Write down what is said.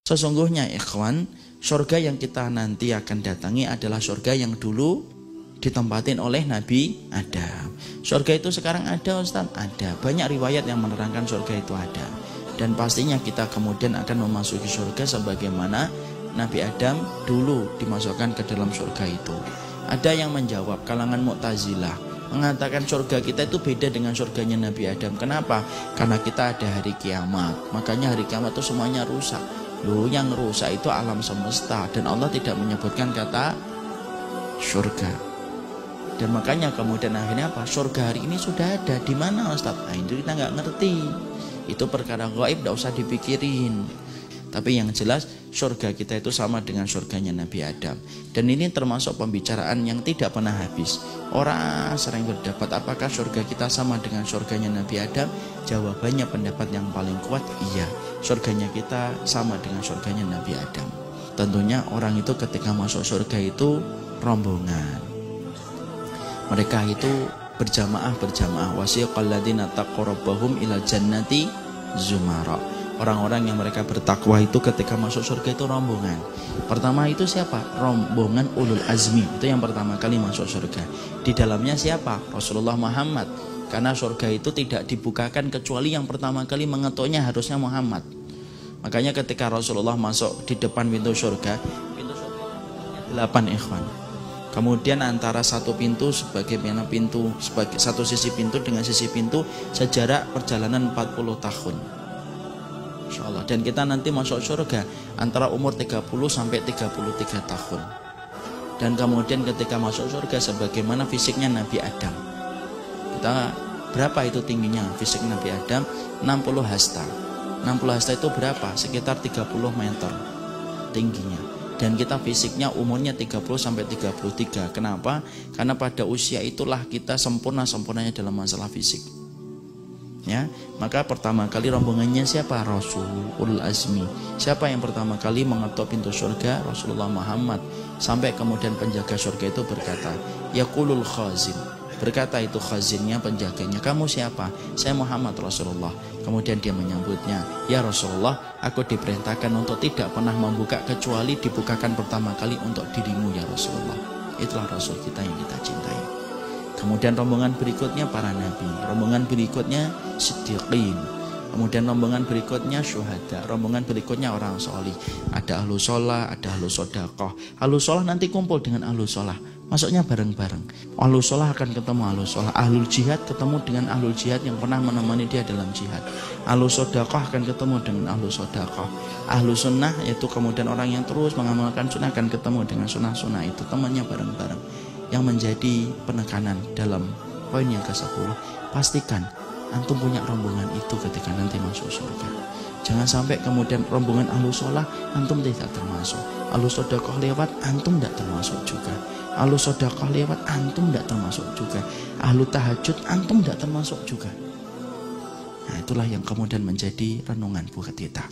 Sesungguhnya ikhwan, surga yang kita nanti akan datangi adalah surga yang dulu ditempatin oleh Nabi Adam. Surga itu sekarang ada Ustaz? Ada. Banyak riwayat yang menerangkan surga itu ada. Dan pastinya kita kemudian akan memasuki surga sebagaimana Nabi Adam dulu dimasukkan ke dalam surga itu. Ada yang menjawab, kalangan Mu'tazilah mengatakan surga kita itu beda dengan surganya Nabi Adam. Kenapa? Karena kita ada hari kiamat. Makanya hari kiamat itu semuanya rusak. Loh, yang rusak itu alam semesta. Dan Allah tidak menyebutkan kata surga. Dan makanya kemudian akhirnya apa? Surga hari ini sudah ada. Di mana Ustaz? Nah, itu kita nggak ngerti. Itu perkara gaib, tidak usah dipikirin. Tapi yang jelas surga kita itu sama dengan surganya Nabi Adam. Dan ini termasuk pembicaraan yang tidak pernah habis. Orang sering berdebat apakah surga kita sama dengan surganya Nabi Adam. Jawabannya pendapat yang paling kuat, iya, surganya kita sama dengan surganya Nabi Adam. Tentunya orang itu ketika masuk surga itu rombongan. Mereka itu berjamaah wasiqal ladzina taqaw rabbahum ilal jannati zumara. Orang-orang yang mereka bertakwa itu ketika masuk surga itu rombongan. Pertama itu siapa? Rombongan ulul azmi. Itu yang pertama kali masuk surga. Di dalamnya siapa? Rasulullah Muhammad. Karena surga itu tidak dibukakan kecuali yang pertama kali mengetuknya harusnya Muhammad. Makanya ketika Rasulullah masuk di depan pintu surga 8 ikhwan. Kemudian antara satu pintu sebagai satu sisi pintu dengan sisi pintu sejarak perjalanan 40 tahun. InsyaAllah. Dan kita nanti masuk surga antara umur 30 sampai 33 tahun. Dan kemudian ketika masuk surga sebagaimana fisiknya Nabi Adam. Kita berapa itu tingginya fisik Nabi Adam? 60 hasta. 60 hasta itu berapa? Sekitar 30 meter tingginya. Dan kita fisiknya umurnya 30 sampai 33. Kenapa? Karena pada usia itulah kita sempurnanya dalam masalah fisik. Ya, maka pertama kali rombongannya siapa? Rasulul Azmi. Siapa yang pertama kali mengetuk pintu surga? Rasulullah Muhammad. Sampai kemudian penjaga surga itu berkata, yaqulul khazin. Berkata itu khazinnya, penjaganya, kamu siapa? Saya Muhammad Rasulullah. Kemudian dia menyambutnya, ya Rasulullah, aku diperintahkan untuk tidak pernah membuka kecuali dibukakan pertama kali untuk dirimu ya Rasulullah. Itulah Rasul kita yang kita cintai. Kemudian rombongan berikutnya para nabi, rombongan berikutnya siddiqin, kemudian rombongan berikutnya syuhada, rombongan berikutnya orang solih. Ada ahlu sholah, ada ahlu sodaqah. Ahlu sholah nanti kumpul dengan ahlu sholah, masuknya bareng-bareng. Ahlu sholah akan ketemu ahlu sholah, ahlul jihad ketemu dengan ahlul jihad yang pernah menemani dia dalam jihad. Ahlu sodaqah akan ketemu dengan ahlu sodaqah. Ahlu sunnah yaitu kemudian orang yang terus mengamalkan sunnah akan ketemu dengan sunnah-sunnah itu, temannya bareng-bareng. Yang menjadi penekanan dalam poin yang ke-10, pastikan antum punya rombongan itu ketika nanti masuk surga. Jangan sampai kemudian rombongan ahlu sholah antum tidak termasuk, ahlu sodaqah lewat antum tidak termasuk juga, ahlu sodaqah lewat antum tidak termasuk juga, ahlu tahajud antum tidak termasuk juga. Nah, itulah yang kemudian menjadi renungan buat kita.